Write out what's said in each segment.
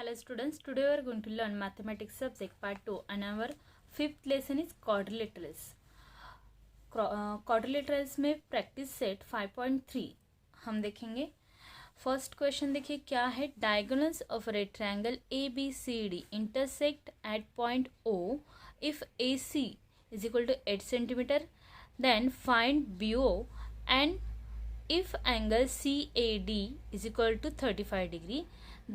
Hello students, today we are going to learn mathematics subject part 2 and our fifth lesson is quadrilaterals. Quadrilaterals में practice set 5.3 हम देखेंगे. First question देखिए क्या है. Diagonals of rectangle ABCD intersect at point O if AC is equal to 8 centimeter, then find BO and if angle CAD is equal to 35 degree,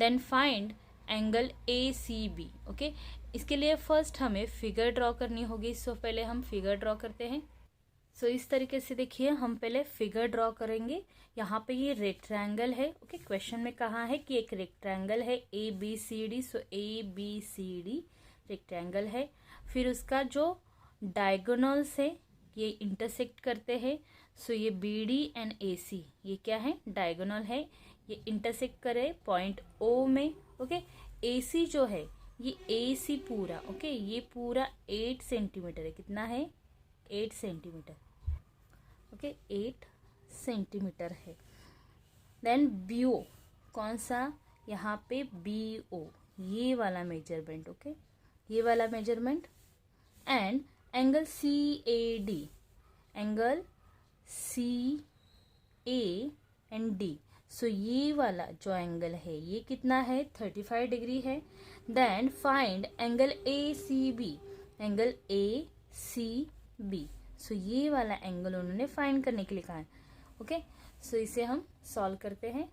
then find angle ACB. Okay, इसके लिए first हमें figure draw करनी होगी. सो पहले हम figure draw करते हैं. सो इस तरीके से देखिए हम पहले फिगर ड्रॉ करेंगे. यहाँ पे ये रेक्टेंगल है. ओके, क्वेश्चन में कहा है कि एक रेक्टेंगल है ABCD. सो ABCD रेक्टेंगल है. फिर उसका जो डायगोनल्स है ये इंटरसेक्ट करते हैं. सो ये BD एंड AC ये क्या है, डायगोनल है. ये इंटरसेक्ट करे पॉइंट O में. ओके, AC जो है ये AC पूरा, ओके, ये पूरा 8 सेंटीमीटर है. कितना है, 8 सेंटीमीटर. ओके, 8 सेंटीमीटर है. देन BO कौन सा, यहाँ पे BO ये वाला मेजरमेंट. ओके, ये वाला measurement. And angle CAD, angle CA and D. सो ये वाला जो एंगल है ये कितना है, 35 डिग्री है. Then find angle ACB, angle ACB. So ये वाला एंगल उन्होंने फाइंड करने के लिए कहा है. ओके, सो इसे हम सॉल्व करते हैं.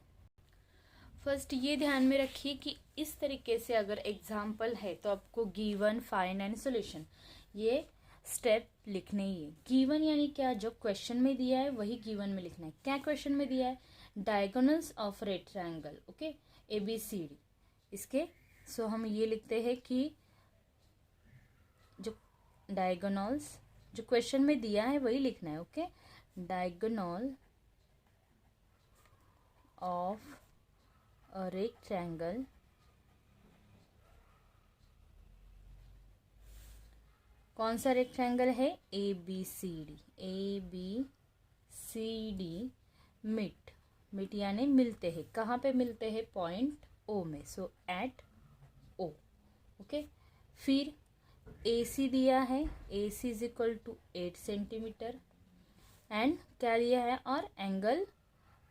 फर्स्ट ये ध्यान में रखिए कि इस तरीके से अगर एग्जाम्पल है तो आपको गिवन, फाइंड एंड सॉल्यूशन ये स्टेप लिखने ही है. गिवन यानी क्या, जो क्वेश्चन में दिया है वही गिवन में लिखना है. क्या क्वेश्चन में दिया है, diagonals of rectangle. Okay, ABCD इसके. सो हम ये लिखते हैं कि जो डायगोनल्स जो क्वेश्चन में दिया है वही लिखना है. Okay, diagonal of a rectangle कौन सा रेक्टेंगल है, ABCD. ABCD मिट यानी मिलते हैं. कहाँ पे मिलते हैं, पॉइंट O में. So at O. ओके, फिर AC दिया है, AC is equal to 8 centimetre. And क्या दिया है, और एंगल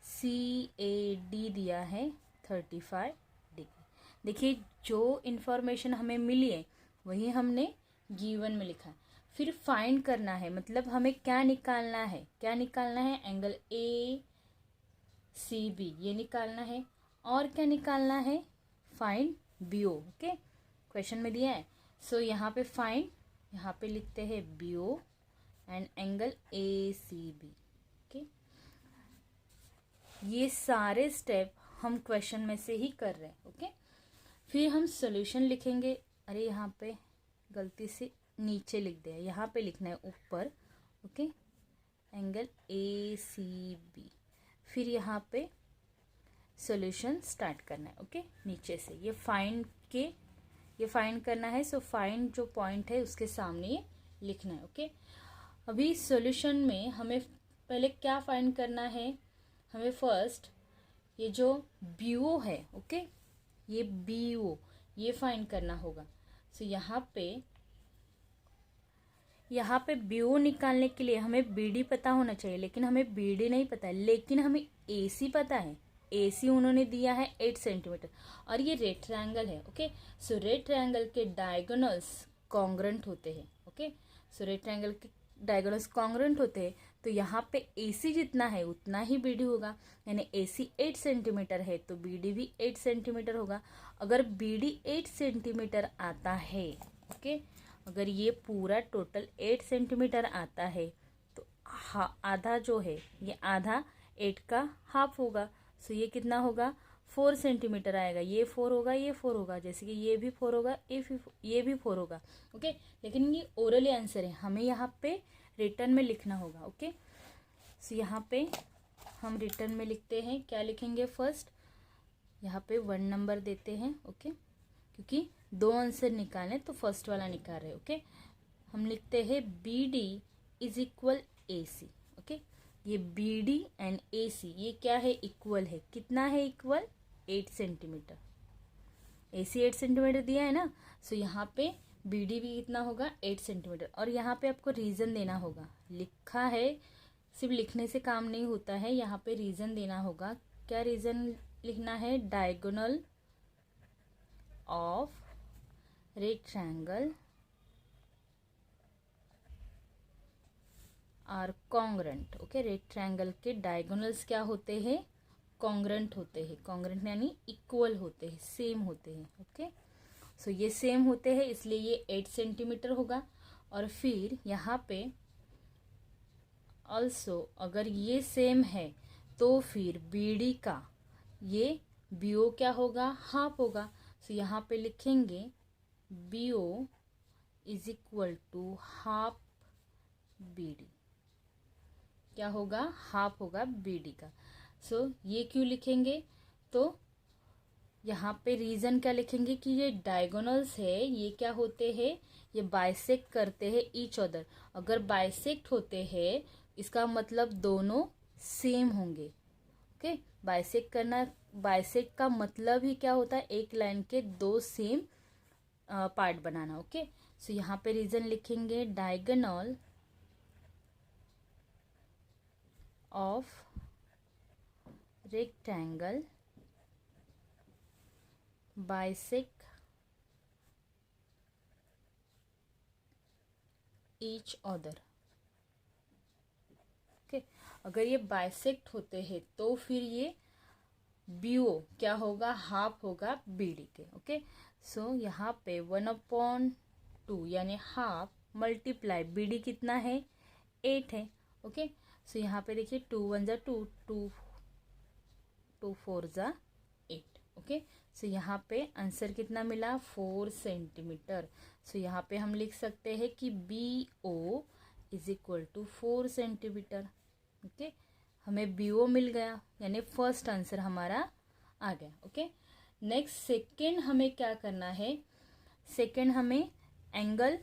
CAD दिया है 35 डिग्री. देखिए जो इंफॉर्मेशन हमें मिली है वही हमने गिवन में लिखा है. फिर फाइंड करना है, मतलब हमें क्या निकालना है, एंगल ACB ये निकालना है. और क्या निकालना है, फाइंड BO. ओके, क्वेश्चन में दिया है. सो यहाँ पे फाइंड, यहाँ पे लिखते हैं BO and angle ACB. Okay, ये सारे स्टेप हम क्वेश्चन में से ही कर रहे हैं. ओके, फिर हम सॉल्यूशन लिखेंगे. अरे यहाँ पे गलती से नीचे लिख दिया, यहाँ पे लिखना है ऊपर. Okay, angle ACB. फिर यहाँ पे सॉल्यूशन स्टार्ट करना है. ओके, नीचे से ये फाइंड करना है. सो फाइंड जो पॉइंट है उसके सामने ये लिखना है. ओके, अभी सॉल्यूशन में हमें पहले क्या फाइंड करना है, हमें फर्स्ट ये जो BO है, ओके, ये BO ये फाइंड करना होगा. सो यहाँ पे BO निकालने के लिए हमें BD पता होना चाहिए, लेकिन हमें BD नहीं पता है. लेकिन हमें AC पता है. AC उन्होंने दिया है 8 सेंटीमीटर और ये रेक्टेंगल है. ओके, सो रेक्टेंगल के डायगोनल्स कॉन्ग्रुएंट होते हैं. ओके, सो रेक्टेंगल के डायगोनल्स कॉन्ग्रुएंट होते हैं. तो यहाँ पे AC जितना है उतना ही BD होगा. यानी AC 8 सेंटीमीटर है तो BD भी 8 सेंटीमीटर होगा. अगर BD 8 सेंटीमीटर आता है, ओके, अगर ये पूरा टोटल 8 सेंटीमीटर आता है तो आधा जो है ये आधा 8 का हाफ होगा. सो ये कितना होगा, 4 सेंटीमीटर आएगा. ये 4 होगा, ये 4 होगा, जैसे कि ये भी 4 होगा, ये भी 4 होगा. ओके, लेकिन ये ओरली आंसर है, हमें यहाँ पे रिटर्न में लिखना होगा. ओके, सो यहाँ पे हम रिटर्न में लिखते हैं. क्या लिखेंगे, फर्स्ट यहाँ पे 1 नंबर देते हैं. ओके, क्योंकि 2 आंसर निकालें तो फर्स्ट वाला निकाल रहे. ओके, हम लिखते हैं BD is equal AC. Okay, ये BD एंड AC ये क्या है, इक्वल है. कितना है इक्वल, 8 सेंटीमीटर. AC 8 सेंटीमीटर दिया है ना, सो यहाँ पे BD भी कितना होगा 8 सेंटीमीटर। और यहाँ पे आपको रीज़न देना होगा, लिखा है सिर्फ लिखने से काम नहीं होता है, यहाँ पे रीज़न देना होगा। क्या रीज़न लिखना है? Diagonal of rectangle are congruent. Okay, rectangle के डायगोनल्स क्या होते हैं? कॉन्ग्रेंट होते हैं। कॉन्ग्रेंट यानी इक्वल होते हैं, सेम होते हैं। ओके, सो ये सेम होते हैं, इसलिए ये 8 सेंटीमीटर होगा। और फिर यहाँ पे ऑल्सो अगर ये सेम है तो फिर BD का ये BO क्या होगा? हाफ होगा। सो यहाँ पे लिखेंगे BO is equal to half BD। क्या होगा? हाफ होगा BD का। सो ये क्यों लिखेंगे? तो यहाँ पे रीज़न क्या लिखेंगे कि ये डायगोनल्स है, ये क्या होते हैं? ये बाइसेक्ट करते हैं ईच अदर। अगर बाइसेक्ट होते हैं इसका मतलब दोनों सेम होंगे। ओके, बाइसेक्ट करना, बाइसेक्ट का मतलब ही क्या होता है? एक लाइन के दो सेम पार्ट बनाना। ओके, सो यहाँ पे रीज़न लिखेंगे diagonal of rectangle bisect each other. Okay, अगर ये बाइसेक्ट होते हैं तो फिर ये BO क्या होगा? हाफ होगा BD के। ओके, सो यहाँ पे 1/2 यानी हाफ मल्टीप्लाई BD कितना है? 8 है। ओके, सो यहाँ पे देखिए 2 1 जा 2, 2 4 जा 8। ओके, सो यहाँ पे आंसर कितना मिला? 4 सेंटीमीटर। सो यहाँ पे हम लिख सकते हैं कि BO is equal to 4 centimetre. Okay, हमें BO मिल गया, यानी फर्स्ट आंसर हमारा आ गया। ओके, नेक्स्ट सेकेंड हमें क्या करना है? सेकेंड हमें एंगल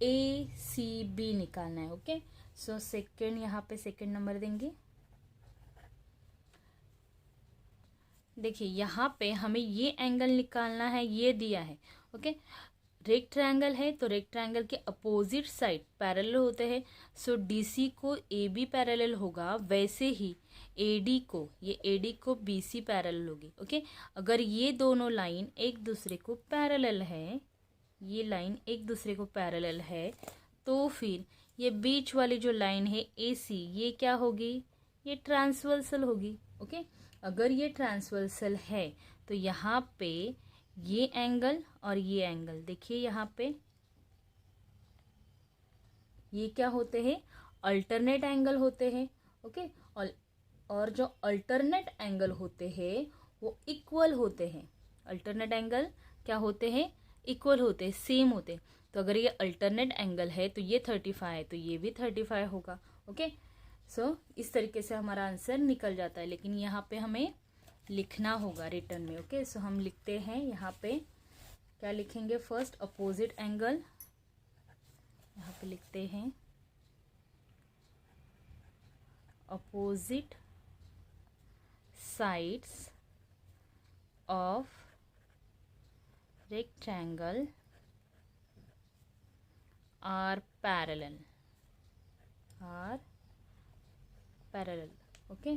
ACB निकालना है। ओके, सो सेकेंड यहाँ पे सेकेंड नंबर देंगे। देखिए यहाँ पे हमें ये एंगल निकालना है, ये दिया है। ओके, रेक्टेंगल है तो रेक्टेंगल के अपोजिट साइड पैरेलल होते हैं। सो DC को AB पैरेलल होगा, वैसे ही AD को, ये AD को BC पैरेलल होगी। ओके, अगर ये दोनों लाइन एक दूसरे को पैरेलल है, ये लाइन एक दूसरे को पैरेलल है, तो फिर ये बीच वाली जो लाइन है AC, ये क्या होगी? ये ट्रांसवर्सल होगी। ओके, अगर ये ट्रांसवर्सल है तो यहाँ पे ये एंगल और ये एंगल, देखिए यहाँ पे ये क्या होते हैं? अल्टरनेट एंगल होते हैं। ओके, और जो अल्टरनेट एंगल होते हैं वो इक्वल होते हैं। अल्टरनेट एंगल क्या होते हैं? इक्वल होते हैं, सेम होते हैं। तो अगर ये अल्टरनेट एंगल है तो ये 35 है, तो ये भी 35 होगा। ओके, सो इस तरीके से हमारा आंसर निकल जाता है, लेकिन यहाँ पे हमें लिखना होगा रिटर्न में। ओके, सो हम लिखते हैं यहाँ पे, क्या लिखेंगे? फर्स्ट अपोजिट एंगल, यहाँ पे लिखते हैं opposite sides of rectangle are parallel. Okay,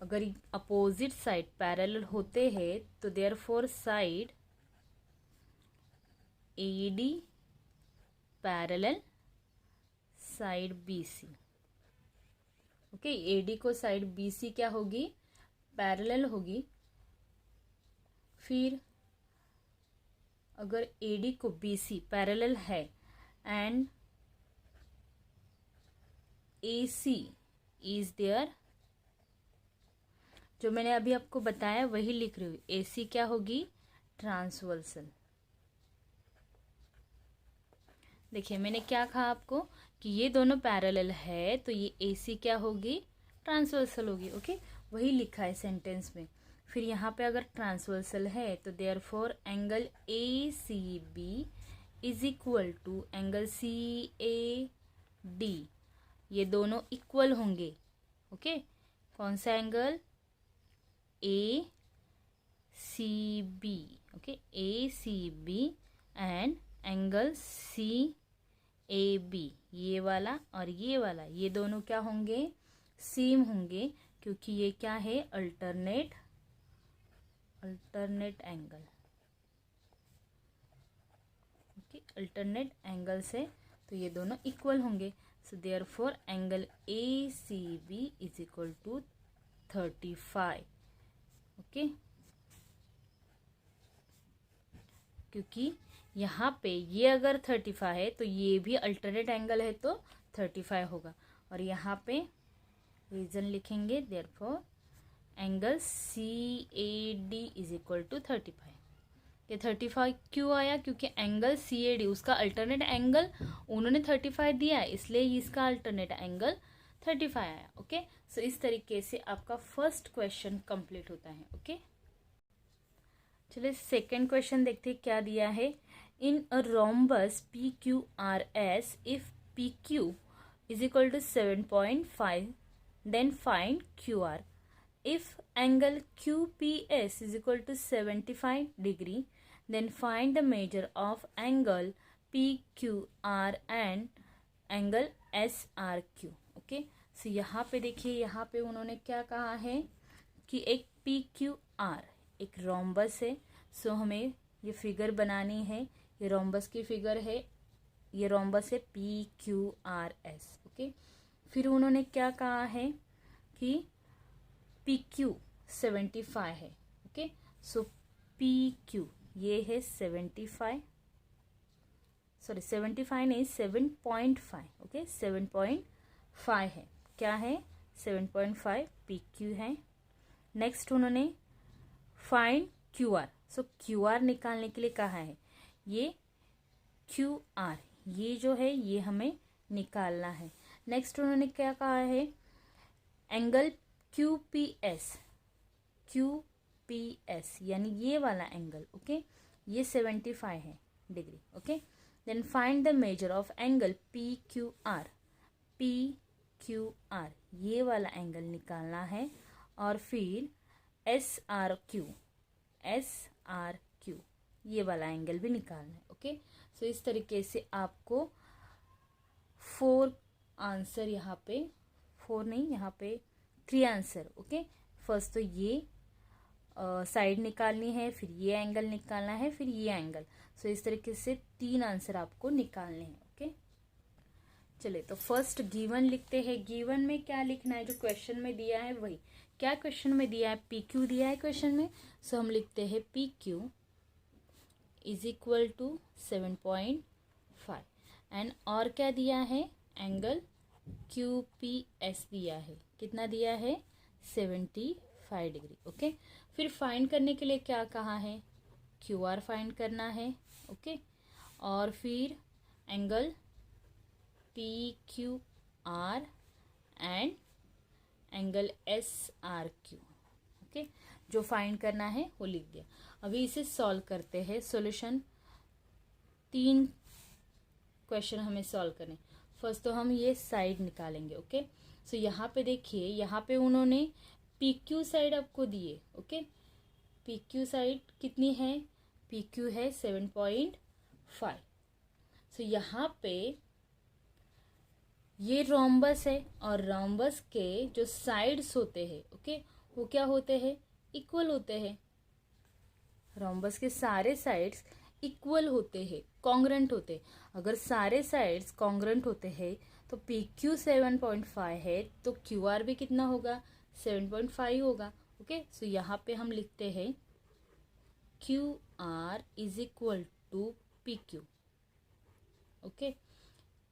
अगर अपोजिट साइड पैरेलल होते हैं तो therefore side AD parallel side BC। Okay, AD को साइड BC क्या होगी? पैरेलल होगी। फिर अगर AD को BC पैरेलल है एंड AC इज देयर, जो मैंने अभी आपको बताया वही लिख रही हूँ। AC क्या होगी? ट्रांसवर्सल। देखिए मैंने क्या कहा आपको कि ये दोनों पैरेलल है तो ये AC क्या होगी? ट्रांसवर्सल होगी। ओके, वही लिखा है सेंटेंस में। फिर यहाँ पे अगर ट्रांसवर्सल है तो therefore angle ACB is equal to angle CAD, ये दोनों इक्वल होंगे। ओके, कौन सा angle? ACB। Okay, ACB and angle CAB, ये वाला और ये वाला, ये दोनों क्या होंगे, सेम होंगे, क्योंकि ये क्या है, alternate angle. Okay, alternate angle से तो ये दोनों इक्वल होंगे। So therefore angle ACB is equal to 35। Okay, क्योंकि यहाँ पे ये अगर 35 है तो ये भी अल्टरनेट एंगल है तो 35 होगा, और यहाँ पे रीजन लिखेंगे, therefore angle CAD is equal to 35। ये 35 क्यों आया, क्योंकि एंगल CAD उसका अल्टरनेट एंगल उन्होंने 35 दिया है, इसलिए इसका अल्टरनेट एंगल 35 आया। ओके, सो इस तरीके से आपका फर्स्ट क्वेश्चन कंप्लीट होता है। ओके, चलिए सेकेंड क्वेश्चन देखते हैं क्या दिया है। In a rhombus PQRS, if PQ is equal to 7.5, then find QR। If angle QPS is equal to 75 degree, then find the measure of angle PQR and angle SRQ। Okay, so यहाँ पे देखिए, यहाँ पे उन्होंने क्या कहा है कि एक PQR एक रोम्बस है। सो हमें ये फिगर बनानी है, ये रोम्बस की फिगर है, ये रोम्बस है PQRS। ओके, फिर उन्होंने क्या कहा है कि PQ 75 है। ओके, सो PQ ये है 75, सॉरी 75 नहीं, 7.5। ओके, 7.5 है, क्या है, 7.5 PQ है। नेक्स्ट उन्होंने फाइंड QR, सो QR निकालने के लिए कहा है, ये QR ये जो है ये हमें निकालना है। नेक्स्ट उन्होंने क्या कहा है, एंगल QPS यानी ये वाला एंगल। ओके, ये 75 है degree. Okay, then find the measure of angle PQR ये वाला एंगल निकालना है, और फिर SRQ ये वाला एंगल भी निकालना है। ओके, सो इस तरीके से आपको 4 आंसर, यहाँ पे 4 नहीं, यहाँ पे 3 आंसर। ओके, फर्स्ट तो ये साइड निकालनी है, फिर ये एंगल निकालना है, फिर ये एंगल। सो इस तरीके से 3 आंसर आपको निकालने हैं। ओके, चलिए तो फर्स्ट गिवन लिखते हैं। गिवन में क्या लिखना है, जो क्वेश्चन में दिया है वही। क्या क्वेश्चन में दिया है, PQ दिया है क्वेश्चन में। सो हम लिखते हैं PQ is equal to 7.5 and और क्या दिया है, एंगल QPS दिया है, कितना दिया है, 75 डिग्री। ओके, फिर फाइंड करने के लिए क्या कहा है, QR फाइंड करना है। ओके, और फिर angle PQR and angle SRQ। Okay, जो फाइंड करना है वो लिख दिया। अभी इसे सॉल्व करते हैं। सॉल्यूशन 3 क्वेश्चन हमें सॉल्व करने। फर्स्ट तो हम ये साइड निकालेंगे। ओके, सो यहाँ पे देखिए, यहाँ पे उन्होंने PQ साइड आपको दिए। ओके, PQ साइड कितनी है, PQ है 7.5। सो यहाँ पे ये रोम्बस है, और रोम्बस के जो साइड्स होते हैं, ओके, वो क्या होते हैं, इक्वल होते हैं। रोम्बस के सारे साइड्स इक्वल होते हैं, कॉन्ग्रेंट होते हैं। अगर सारे साइड्स कॉन्ग्रेंट होते हैं तो PQ 7.5 है, तो QR भी कितना होगा, 7.5 होगा। ओके, सो यहाँ पे हम लिखते हैं QR is equal to PQ। Okay,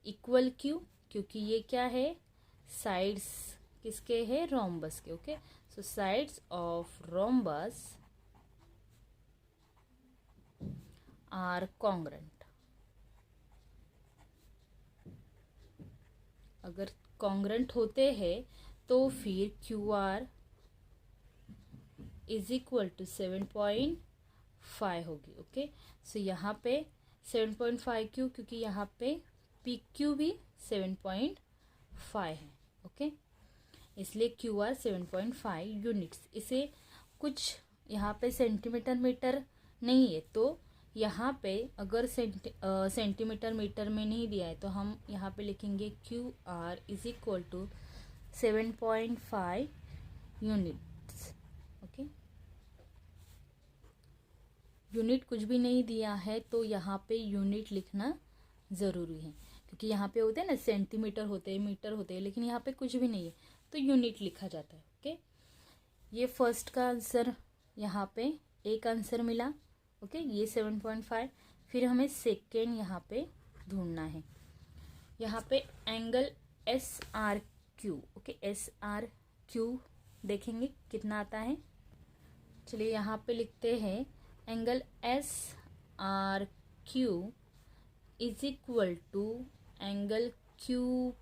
equal क्यों, क्योंकि ये क्या है, साइड्स किसके हैं, रोम्बस के। Okay, so sides of rhombus are congruent. अगर कॉन्ग्रेंट होते हैं तो फिर QR इज इक्वल टू 7.5 होगी। ओके, सो यहाँ पे 7.5 क्यों, क्योंकि यहाँ पे PQ भी 7.5 है। ओके, इसलिए QR 7.5 यूनिट्स। इसे कुछ यहाँ पे सेंटीमीटर मीटर नहीं है, तो यहाँ पे अगर सेंटीमीटर मीटर में नहीं दिया है तो हम यहाँ पे लिखेंगे Q R is equal to 7.5 units. Okay, unit कुछ भी नहीं दिया है तो यहाँ पे यूनिट लिखना ज़रूरी है, क्योंकि यहाँ पे होते हैं ना सेंटीमीटर होते हैं, मीटर होते हैं, लेकिन यहाँ पे कुछ भी नहीं है तो यूनिट लिखा जाता है। ओके, ये फर्स्ट का आंसर, यहाँ पे एक आंसर मिला। ओके, ये 7.5। फिर हमें सेकेंड यहाँ पे ढूंढना है। यहाँ पे angle S R Q. Okay, S R Q देखेंगे कितना आता है। चलिए यहाँ पे लिखते हैं angle S R Q is equal to angle Q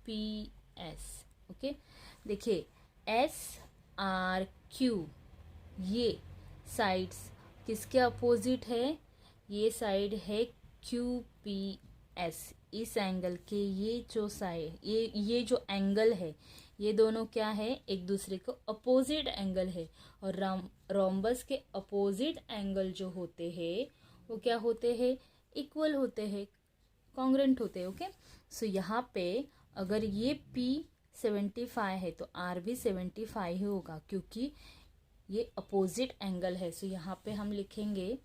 P S. Okay, देखिए एस आर क्यू, ये साइड्स किसके अपोजिट है, ये साइड है क्यू पी एस। इस एंगल के ये जो साइड, ये जो एंगल है, ये दोनों क्या है, एक दूसरे को अपोजिट एंगल है। और रोम्बस के अपोजिट एंगल जो होते हैं वो क्या होते हैं, इक्वल होते हैं, कॉन्ग्रेंट होते हैं। ओके, सो यहाँ पे अगर ये P 75 है तो R भी 75 ही होगा, क्योंकि ये अपोजिट एंगल है। सो यहाँ पे हम लिखेंगे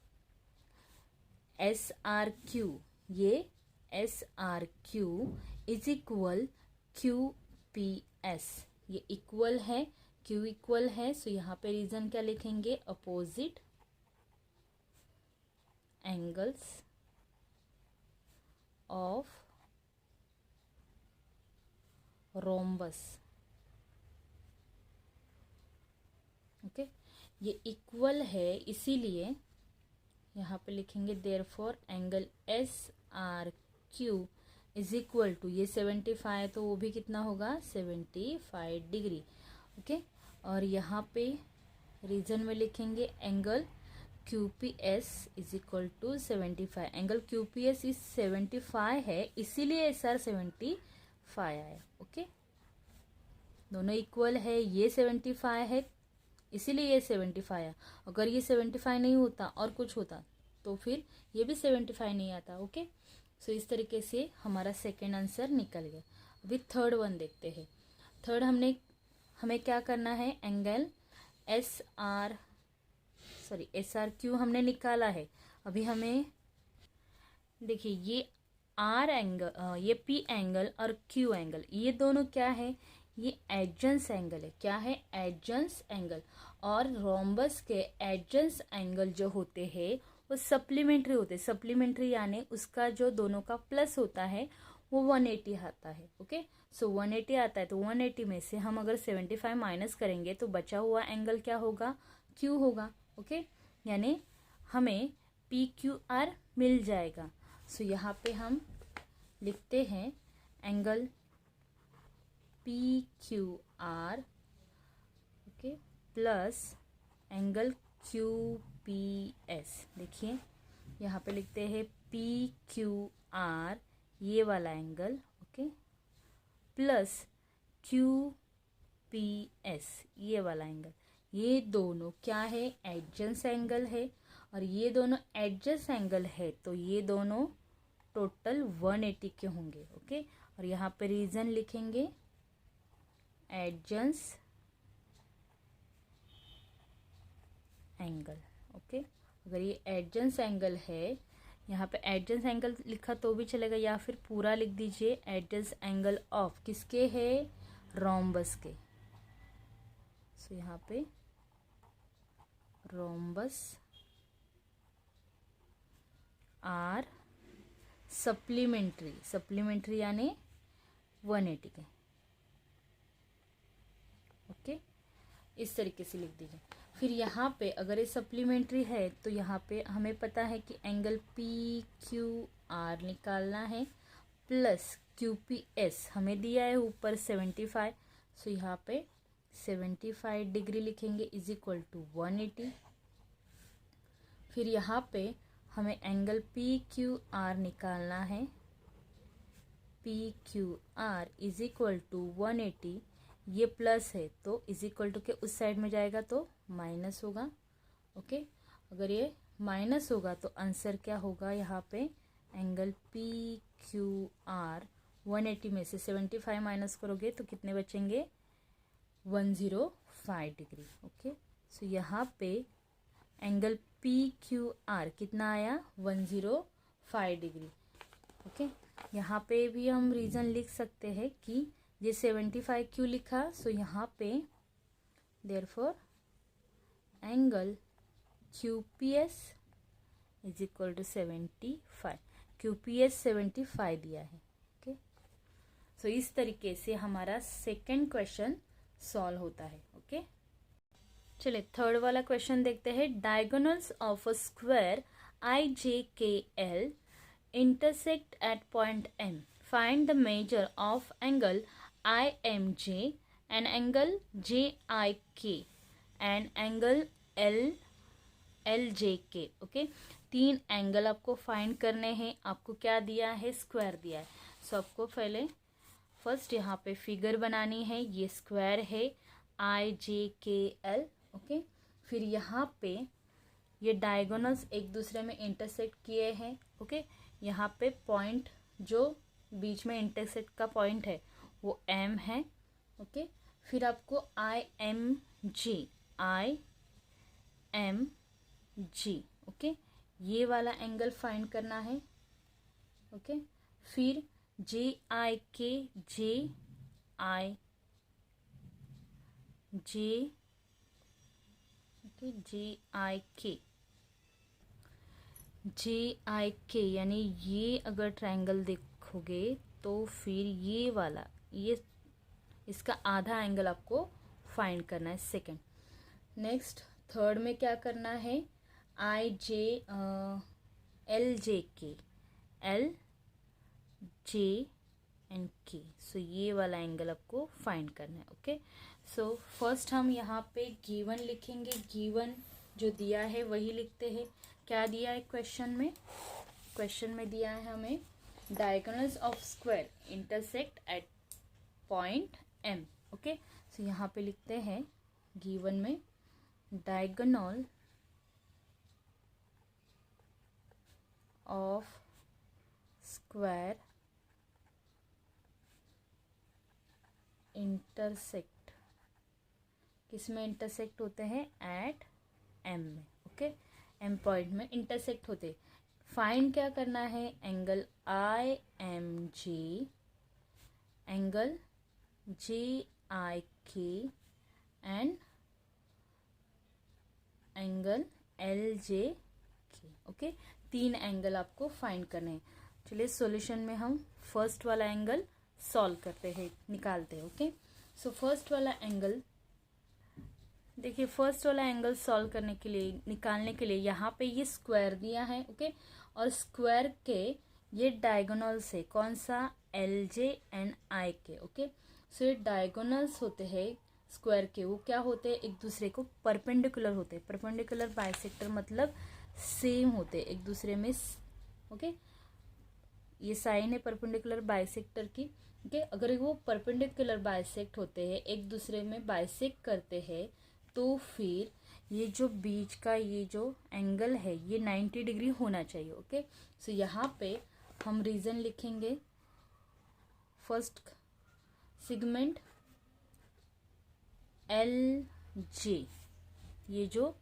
एस आर क्यू, ये S R Q is equal Q P S, ये इक्वल है, क्यू इक्वल है। सो यहाँ पे रीजन क्या लिखेंगे, opposite angles of rhombus. Okay, ये इक्वल है, इसीलिए यहाँ पे लिखेंगे therefore angle S R Q is equal to, ये 75 तो वो भी कितना होगा, 75 डिग्री। ओके, और यहाँ पे रीजन में लिखेंगे angle Q P S is equal to 75। Angle Q P S is 75 है, इसीलिए एस आर 75 आया। ओके, दोनों इक्वल है, ये 75 है इसीलिए ये 75 आया। अगर ये 75 नहीं होता और कुछ होता तो फिर ये भी 75 नहीं आता। ओके, सो इस तरीके से हमारा सेकेंड आंसर निकल गया। अभी थर्ड वन देखते हैं। थर्ड हमें क्या करना है, एंगल एस आर क्यू हमने निकाला है। अभी हमें देखिए ये आर एंगल, ये पी एंगल और क्यू एंगल, ये दोनों क्या है, ये एडजेंस एंगल है। क्या है, एडजेंस एंगल। और रोम्बस के एडजेंस एंगल जो होते हैं वो सप्लीमेंट्री होते हैं। सप्लीमेंट्री यानी उसका जो दोनों का प्लस होता है वो 180 आता है। ओके, सो 180 आता है तो 180 में से हम अगर 75 माइनस करेंगे तो बचा हुआ एंगल क्या होगा, क्यू होगा। ओके, यानी हमें पी क्यू आर मिल जाएगा। सो यहाँ पे हम लिखते हैं angle P Q are, okay, plus angle Q P S. देखिए यहाँ पे लिखते हैं पी क्यू आर, ये वाला angle, okay, plus Q P S, ये वाला एंगल। ये दोनों क्या है, एडजेंस एंगल है। और ये दोनों एडजेंस एंगल है तो ये दोनों टोटल 180 के होंगे। ओके, और यहाँ पे रीजन लिखेंगे एडजेंस एंगल। ओके, अगर ये एडजेंस एंगल है, यहाँ पे एडजेंस एंगल लिखा तो भी चलेगा, या फिर पूरा लिख दीजिए एडजेंस एंगल ऑफ किसके है, रोम्बस के। सो यहाँ पे रोम्बस आर सप्लीमेंट्री यानी 180 के। ओके, इस तरीके से लिख दीजिए। फिर यहाँ पे अगर ये सप्लीमेंट्री है तो यहाँ पे हमें पता है कि एंगल पी क्यू आर निकालना है, प्लस क्यू पी एस हमें दिया है ऊपर 75। सो यहाँ पे 75 डिग्री लिखेंगे इज इक्वल टू 180। फिर यहाँ पे हमें एंगल पी क्यू आर निकालना है, P Q R is equal to 180। ये प्लस है तो इज इक्वल टू के उस साइड में जाएगा तो माइनस होगा। ओके, अगर ये माइनस होगा तो आंसर क्या होगा यहाँ पे, एंगल पी क्यू आर 180 में से 75 माइनस करोगे तो कितने बचेंगे, 105 डिग्री। ओके, सो यहाँ पे एंगल पी क्यू आर कितना आया, 105 डिग्री। ओके, यहाँ पे भी हम रीज़न लिख सकते हैं कि ये 75 क्यों लिखा, सो यहाँ पे therefore angle QPS is equal to 75, QPS 75 दिया है। ओके, सो इस तरीके से हमारा सेकेंड क्वेश्चन सॉल्व होता है। ओके, चलिए थर्ड वाला क्वेश्चन देखते हैं। Diagonals of a square IJKL intersect at point M. Find the measure of angle IMJ and angle JIK and angle LJK. Okay, तीन एंगल आपको फाइंड करने हैं। आपको क्या दिया है, स्क्वायर दिया है। सो आपको पहले फर्स्ट यहाँ पे फिगर बनानी है। ये स्क्वायर है IJKL। ओके, फिर यहाँ पे ये डायगोनल्स एक दूसरे में इंटरसेक्ट किए हैं। ओके, यहाँ पे पॉइंट जो बीच में इंटरसेक्ट का पॉइंट है वो M है। ओके, फिर आपको IMG ओके, ये वाला एंगल फाइंड करना है। ओके, फिर JIK यानी ये अगर ट्रायंगल देखोगे तो फिर ये वाला, ये इसका आधा एंगल आपको फाइंड करना है सेकंड। नेक्स्ट थर्ड में क्या करना है, LJK एंड K। सो ये वाला एंगल आपको फाइंड करना है। ओके, सो फर्स्ट हम यहाँ पे गिवन लिखेंगे। गिवन जो दिया है वही लिखते हैं। क्या दिया है क्वेश्चन में, क्वेश्चन में दिया है हमें diagonals of square intersect at point M। Okay, so यहाँ पे लिखते हैं गिवन में डायगोनल ऑफ स्क्वायर इंटरसेक्ट, किस में इंटरसेक्ट होते हैं, एट M में। ओके, M पॉइंट में इंटरसेक्ट होते। फाइंड क्या करना है, angle IMJ, angle JIK and angle LJK। Okay, तीन एंगल आपको फाइंड करने हैं। चलिए सॉल्यूशन में हम फर्स्ट वाला एंगल सॉल्व करते हैं, निकालते हैं। ओके, सो फर्स्ट वाला एंगल देखिए, फर्स्ट वाला एंगल सॉल्व करने के लिए, निकालने के लिए यहाँ पे ये स्क्वायर दिया है। ओके, और स्क्वायर के ये डायगोनल्स है, कौन सा, LJ and IK। Okay, so ये डायगोनल्स होते हैं स्क्वायर के, वो क्या होते हैं, एक दूसरे को परपेंडिकुलर होते हैं। परपेंडिकुलर बाइसेक्टर मतलब सेम होते हैं एक दूसरे में। ओके, ये साइन है परपेंडिकुलर बाइसेक्टर की। ओके, अगर वो परपेंडिकुलर बाइसेक्ट होते हैं, एक दूसरे में बाइसेक्ट करते हैं, तो फिर ये जो बीच का ये जो एंगल है ये 90 डिग्री होना चाहिए। ओके, सो यहाँ पे हम रीजन लिखेंगे। फर्स्ट सेगमेंट LJ, ये जो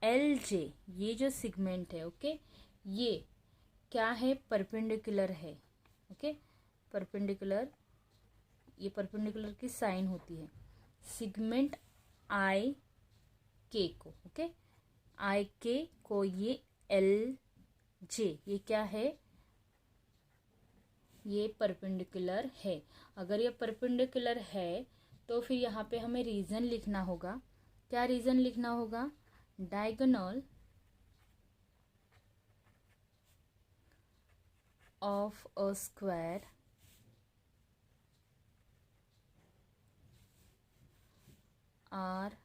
LJ ये जो सेगमेंट है, ओके, ये क्या है, परपेंडिकुलर है। ओके, परपेंडिकुलर, ये परपेंडिकुलर की साइन होती है सेगमेंट IK को। ओके, IK को ये LJ, ये क्या है, ये परपेंडिकुलर है। अगर ये परपेंडिकुलर है तो फिर यहाँ पे हमें रीजन लिखना होगा। क्या रीजन लिखना होगा, diagonal of a square are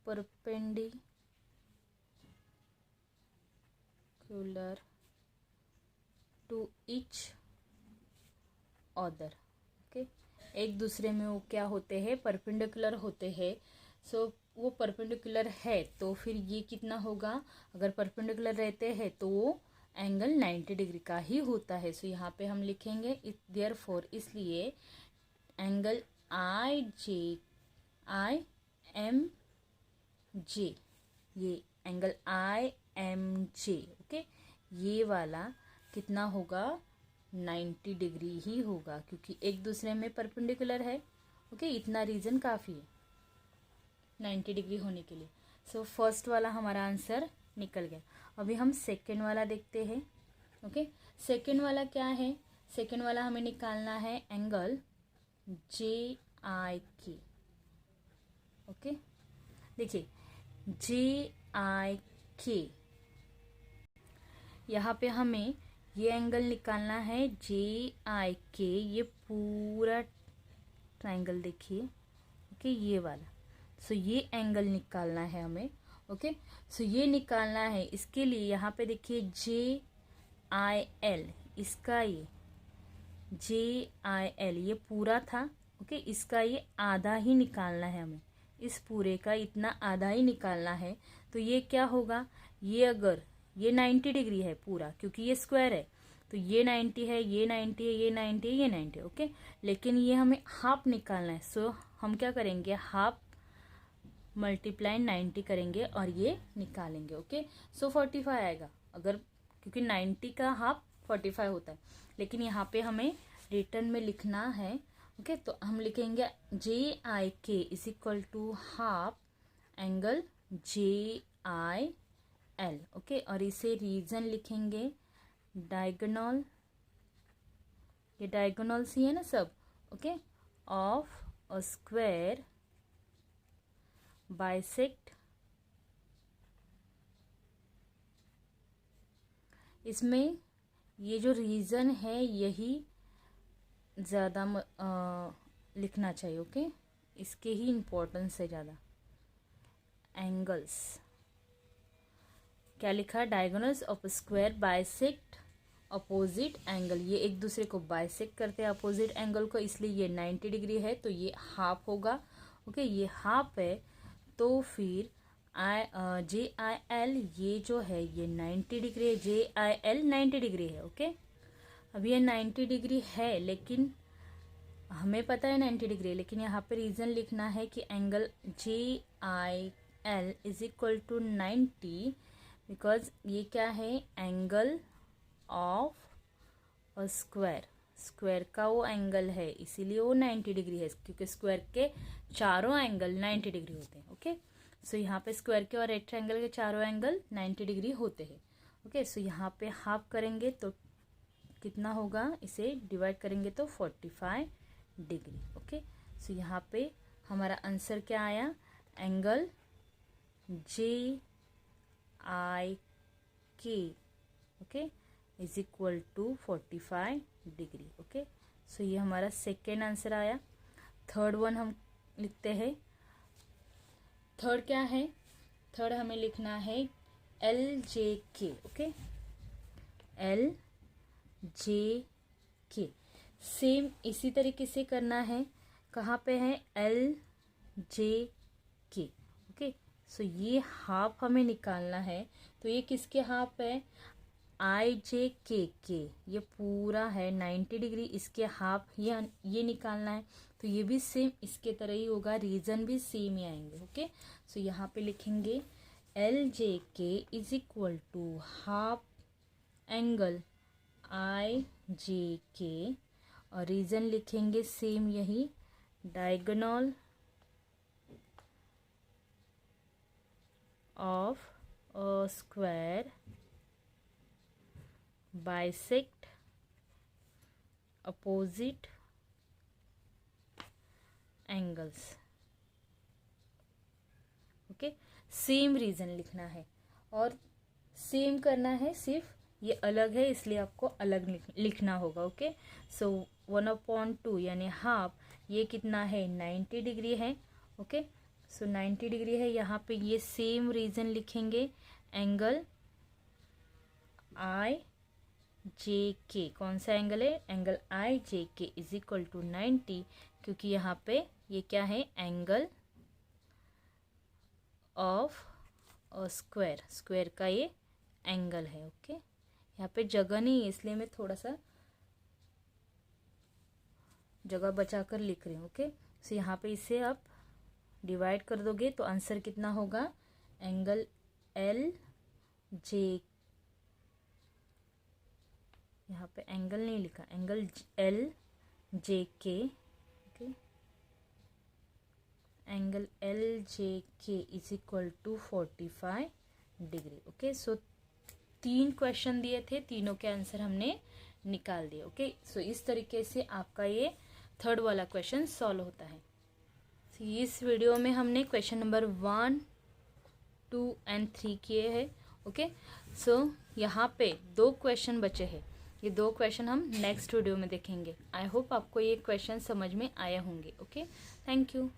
perpendicular to each other। Okay, एक दूसरे में वो क्या होते हैं, परपेंडिकुलर होते हैं। सो वो परपेंडिकुलर है तो फिर ये कितना होगा, अगर परपेंडिकुलर रहते हैं तो वो एंगल 90 डिग्री का ही होता है। सो यहाँ पे हम लिखेंगे देयरफॉर, इसलिए एंगल आई एम जे, ये angle I M J, okay, ये वाला कितना होगा, 90 डिग्री ही होगा क्योंकि एक दूसरे में परपेंडिकुलर है। ओके, इतना रीजन काफ़ी है 90 डिग्री होने के लिए। सो फर्स्ट वाला हमारा आंसर निकल गया। अभी हम सेकेंड वाला देखते हैं। ओके, सेकेंड वाला क्या है, सेकेंड वाला हमें निकालना है angle J I K. Okay, देखिए जे आई के, यहाँ पे हमें ये एंगल निकालना है जे आई के, ये पूरा ट्राइंगल देखिए। ओके, ये वाला, सो ये एंगल निकालना है हमें। ओके, सो ये निकालना है, इसके लिए यहाँ पे देखिए जे आई एल, इसका ये जे आई एल ये पूरा था। ओके, इसका ये आधा ही निकालना है हमें, इस पूरे का इतना आधा ही निकालना है। तो ये क्या होगा, ये अगर ये 90 डिग्री है पूरा, क्योंकि ये स्क्वायर है, तो ये 90 है, ये 90 है, ये 90 है, ये 90 है। ओके, लेकिन ये हमें हाफ निकालना है। सो हम क्या करेंगे, हाफ मल्टीप्लाई 90 करेंगे और ये निकालेंगे। ओके, सो 45 आएगा, अगर क्योंकि 90 का हाफ 45 होता है, लेकिन यहाँ पे हमें रिटर्न में लिखना है। ओके, तो हम लिखेंगे J I K is equal to half angle J I L. Okay, और इसे रीजन लिखेंगे डायगोनल, ये डायगोनल्स ही है ना सब। Okay, of a square bisect, इसमें ये जो रीजन है यही ज़्यादा लिखना चाहिए। ओके, इसके ही इम्पोर्टेंस है ज़्यादा। एंगल्स क्या लिखा, diagonals of square bisect opposite angle, ये एक दूसरे को बाइसेक्ट करते हैं अपोजिट एंगल को, इसलिए ये 90 डिग्री है तो ये हाफ होगा। ओके, ये हाफ है तो फिर जे आई एल ये जो है ये 90 डिग्री है, जे आई एल 90 डिग्री है। ओके, अब ये 90 डिग्री है, लेकिन हमें पता है 90 डिग्री, लेकिन यहाँ पे रीज़न लिखना है कि angle J I L is equal to 90, because ये क्या है, angle of a square, square का वो एंगल है, इसीलिए वो 90 डिग्री है, क्योंकि स्क्वायर के चारों एंगल 90 डिग्री होते हैं। ओके, सो यहाँ पे स्क्वायर के और रेक्टेंगल के चारों एंगल 90 डिग्री होते हैं। ओके, सो यहाँ पे हाफ करेंगे तो कितना होगा, इसे डिवाइड करेंगे तो 45 डिग्री। ओके, सो यहाँ पे हमारा आंसर क्या आया, angle J I K, okay, is equal to 45 degree. Okay, so ये हमारा सेकेंड आंसर आया। थर्ड वन हम लिखते हैं। थर्ड क्या है, थर्ड हमें लिखना है एल जे के। ओके, एल जे के, सेम इसी तरीके से करना है। कहाँ पे है, एल जे के। ओके, सो ये हाफ हमें निकालना है, तो ये किसके हाफ है, आई जे के ये पूरा है 90 डिग्री, इसके हाफ ये निकालना है, तो ये भी सेम इसके तरह ही होगा, रीजन भी सेम ही आएंगे। ओके, सो यहाँ पे लिखेंगे L J K is equal to half angle I J K, और रीजन लिखेंगे सेम यही, diagonal of a square bisect opposite angles. Okay, same reason लिखना है और सेम करना है, सिर्फ ये अलग है इसलिए आपको अलग लिखना होगा। ओके, सो 1/2 यानी हाफ, ये कितना है 90 डिग्री है। ओके, सो 90 डिग्री है, यहाँ पे ये सेम रीजन लिखेंगे, एंगल आई जे के, कौन सा एंगल है, angle I J K is equal to 90, क्योंकि यहाँ पे ये क्या है, angle of a square, square का ये एंगल है। ओके, यहाँ पे जगह नहीं है इसलिए मैं थोड़ा सा जगह बचा कर लिख रही हूँ। ओके, सो यहाँ पे इसे आप डिवाइड कर दोगे तो आंसर कितना होगा, एंगल एल जे, यहाँ पे एंगल नहीं लिखा, एंगल एल जे के, okay, angle L J K is equal to 45 degree. Okay, so 3 question दिए थे, तीनों के आंसर हमने निकाल दिए। ओके, सो इस तरीके से आपका ये थर्ड वाला क्वेश्चन सॉल्व होता है। तो इस वीडियो में हमने क्वेश्चन नंबर 1, 2 एंड 3 किए हैं। ओके, सो यहाँ पे 2 क्वेश्चन बचे हैं, ये 2 क्वेश्चन हम नेक्स्ट वीडियो में देखेंगे। आई होप आपको ये क्वेश्चन समझ में आए होंगे। Okay, thank you.